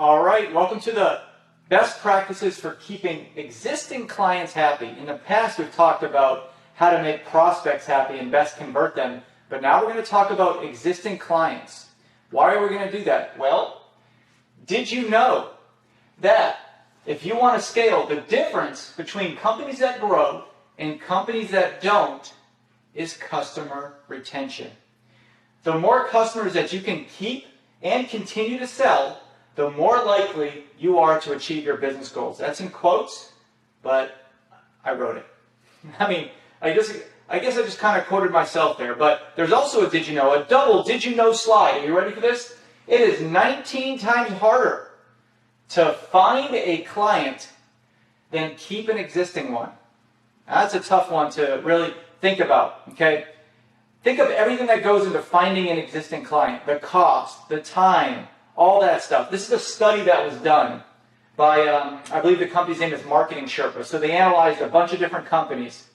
All right, welcome to the best practices for keeping existing clients happy. In the past, we've talked about how to make prospects happy and best convert them, but now we're going to talk about existing clients. Why are we going to do that? Well, did you know that if you want to scale, the difference between companies that grow and companies that don't is customer retention. The more customers that you can keep and continue to sell, the more likely you are to achieve your business goals. That's in quotes, but I wrote it. I guess I just kind of quoted myself there, but there's also a did you know, a double did you know slide. Are you ready for this? It is 19 times harder to find a client than keep an existing one. Now, that's a tough one to really think about, okay? Think of everything that goes into finding an existing client, the cost, the time, all that stuff. This is a study that was done by, I believe the company's name is Marketing Sherpa. So they analyzed a bunch of different companies,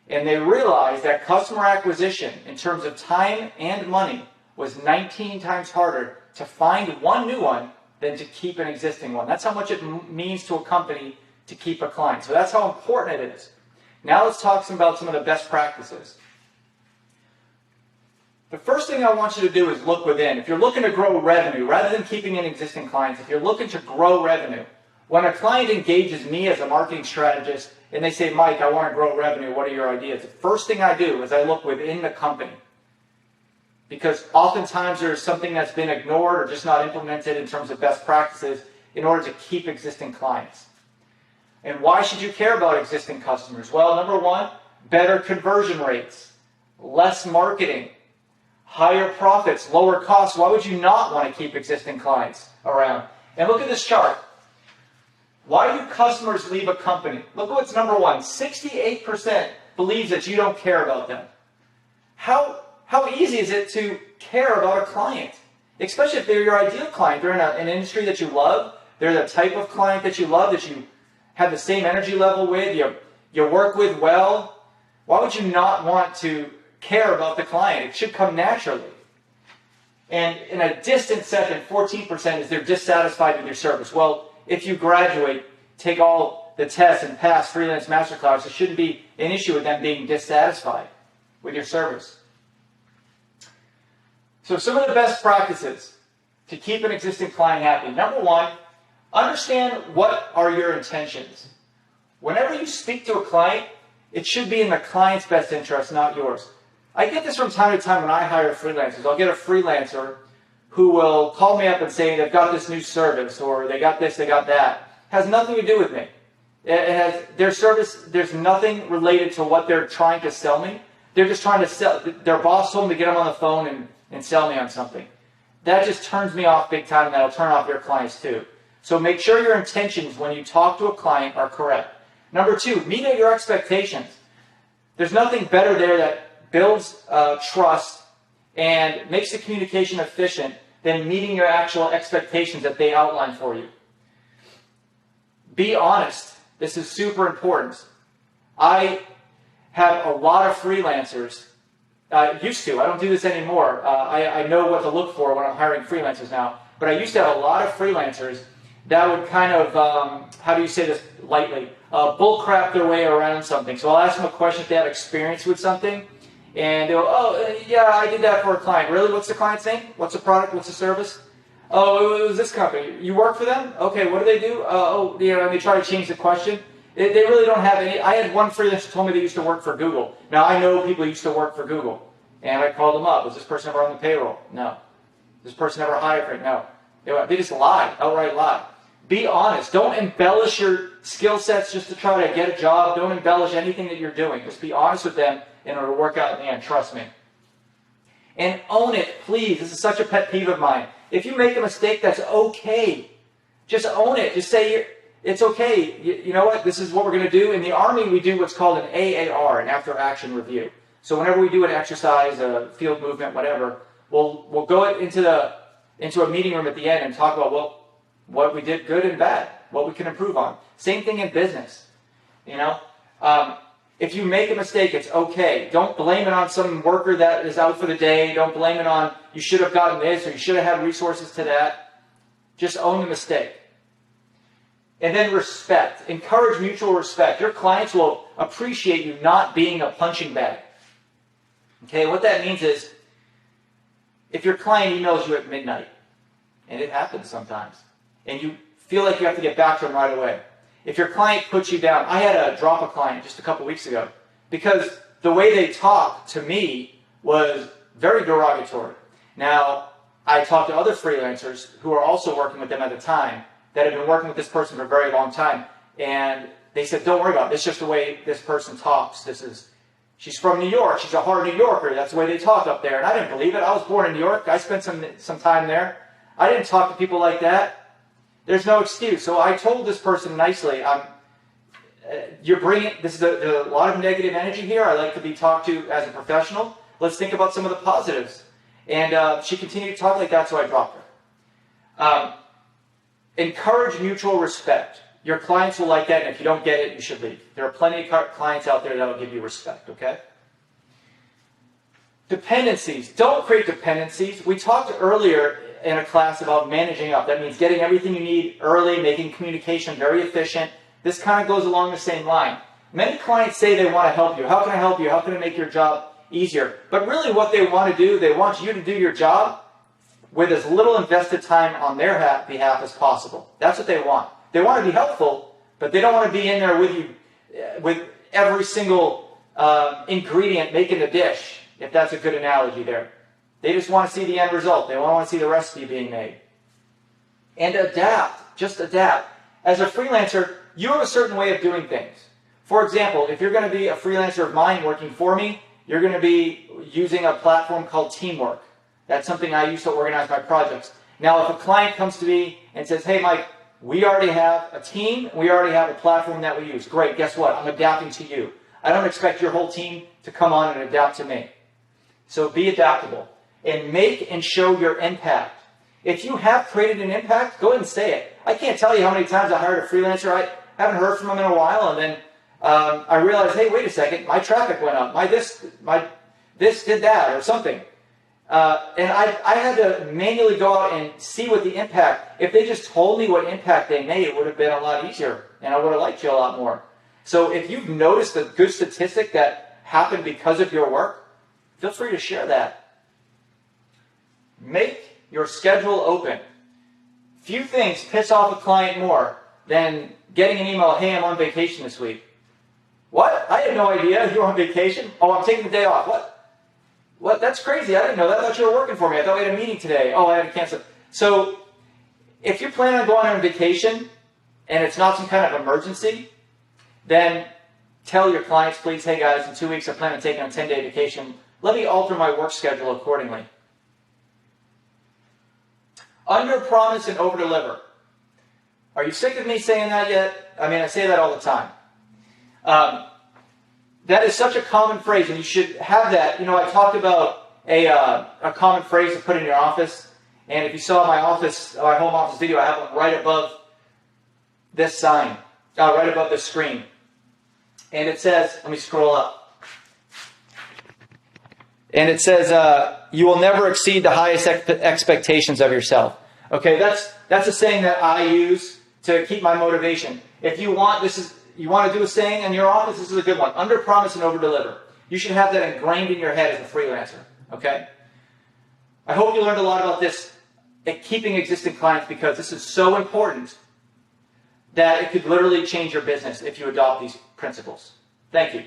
and they realized that customer acquisition, in terms of time and money, was 19 times harder to find one new one than to keep an existing one. That's how much it means to a company to keep a client. So that's how important it is. Now let's talk about some of the best practices. The first thing I want you to do is look within. If you're looking to grow revenue, rather than keeping in existing clients, if you're looking to grow revenue, when a client engages me as a marketing strategist and they say, Mike, I want to grow revenue, what are your ideas? The first thing I do is I look within the company. Because oftentimes there's something that's been ignored or just not implemented in terms of best practices in order to keep existing clients. And why should you care about existing customers? Well, number one, better conversion rates, less marketing, higher profits, lower costs. Why would you not want to keep existing clients around? And look at this chart. Why do customers leave a company? Look at what's number one. 68% believes that you don't care about them. How easy is it to care about a client? Especially if they're your ideal client. They're in an industry that you love. They're the type of client that you love, that you have the same energy level with, you work with well. Why would you not want to care about the client? It should come naturally. And in a distant second, 14% is they're dissatisfied with your service. Well, if you graduate, take all the tests and pass freelance masterclass, it shouldn't be an issue with them being dissatisfied with your service. So some of the best practices to keep an existing client happy. Number one, understand what are your intentions. Whenever you speak to a client, it should be in the client's best interest, not yours. I get this from time to time when I hire freelancers. I'll get a freelancer who will call me up and say they've got this new service, or they got this, they got that. It has nothing to do with me. It has their service. There's nothing related to what they're trying to sell me. They're just trying to sell. Their boss told them to get them on the phone and sell me on something. That just turns me off big time, and that'll turn off your clients too. So make sure your intentions when you talk to a client are correct. Number two, meet your expectations. There's nothing better there that builds trust and makes the communication efficient than meeting your actual expectations that they outline for you. Be honest. This is super important. I have a lot of freelancers. Used to. I don't do this anymore. I know what to look for when I'm hiring freelancers now. But I used to have a lot of freelancers that would kind of, how do you say this lightly, bullcrap their way around something. So I'll ask them a question if they have experience with something. And they'll, yeah, I did that for a client. Really? What's the client's name? What's the product? What's the service? Oh, it was this company. You work for them? Okay, what do they do? And they try to change the question. They really don't have any. I had one freelancer who told me they used to work for Google. Now, I know people used to work for Google. And I called them up. Was this person ever on the payroll? No. Was this person ever hired for it? No. They just lied, outright lied. Be honest. Don't embellish your skill sets just to try to get a job. Don't embellish anything that you're doing. Just be honest with them, and it'll work out in the end, trust me. And own it, please. This is such a pet peeve of mine. If you make a mistake, that's okay. Just own it. Just say, it's okay. You know what? This is what we're going to do. In the Army, we do what's called an AAR, an After Action Review. So whenever we do an exercise, a field movement, whatever, we'll go into a meeting room at the end and talk about, well, what we did good and bad, what we can improve on. Same thing in business. If you make a mistake, it's okay. Don't blame it on some worker that is out for the day. Don't blame it on you should have gotten this or you should have had resources to that. Just own the mistake. And then respect. Encourage mutual respect. Your clients will appreciate you not being a punching bag. Okay, what that means is, if your client emails you at midnight, and it happens sometimes, and you feel like you have to get back to them right away. If your client puts you down, I had to drop a client just a couple weeks ago because the way they talked to me was very derogatory. Now, I talked to other freelancers who are also working with them at the time that have been working with this person for a very long time, and they said, don't worry about it. It's just the way this person talks. She's from New York. She's a hard New Yorker. That's the way they talk up there. And I didn't believe it. I was born in New York. I spent some time there. I didn't talk to people like that. There's no excuse. So I told this person nicely, you're bringing, there's a lot of negative energy here. I like to be talked to as a professional. Let's think about some of the positives. And she continued to talk like that, so I dropped her. Encourage mutual respect. Your clients will like that, and if you don't get it, you should leave. There are plenty of clients out there that will give you respect, okay? Dependencies. Don't create dependencies. We talked earlier in a class about managing up. That means getting everything you need early, making communication very efficient. This kind of goes along the same line. Many clients say they want to help you. How can I help you? How can I make your job easier? But really what they want to do, they want you to do your job with as little invested time on their behalf as possible. That's what they want. They want to be helpful, but they don't want to be in there with you with every single ingredient making the dish, if that's a good analogy there. They just want to see the end result. They want to see the recipe being made. And adapt. Just adapt. As a freelancer, you have a certain way of doing things. For example, if you're going to be a freelancer of mine working for me, you're going to be using a platform called Teamwork. That's something I use to organize my projects. Now, if a client comes to me and says, hey, Mike, we already have a team, we already have a platform that we use. Great, guess what? I'm adapting to you. I don't expect your whole team to come on and adapt to me. So be adaptable and make and show your impact. If you have created an impact, go ahead and say it. I can't tell you how many times I hired a freelancer. I haven't heard from them in a while, and then I realized, hey, wait a second, my traffic went up. My this did that or something. And I had to manually go out and see what the impact, if they just told me what impact they made, it would have been a lot easier, and I would have liked you a lot more. So if you've noticed a good statistic that happened because of your work, feel free to share that. Make your schedule open. Few things piss off a client more than getting an email, hey, I'm on vacation this week. What? I had no idea you were on vacation. Oh, I'm taking the day off. What? What? That's crazy. I didn't know that. I thought you were working for me. I thought we had a meeting today. Oh, I had to cancel. So if you're planning on going on vacation and it's not some kind of emergency, then tell your clients, please, hey guys, in 2 weeks I plan on taking a 10-day vacation. Let me alter my work schedule accordingly. Under-promise and over-deliver. Are you sick of me saying that yet? I mean, I say that all the time. That is such a common phrase, and you should have that. You know, I talked about a common phrase to put in your office, and if you saw my home office video, I have one right above this sign, right above this screen. And it says, let me scroll up. And it says, you will never exceed the highest expectations of yourself. Okay, that's a saying that I use to keep my motivation. If you want, you want to do a saying in your office, this is a good one. Under promise and over deliver. You should have that ingrained in your head as a freelancer. Okay? I hope you learned a lot about this at keeping existing clients, because this is so important that it could literally change your business if you adopt these principles. Thank you.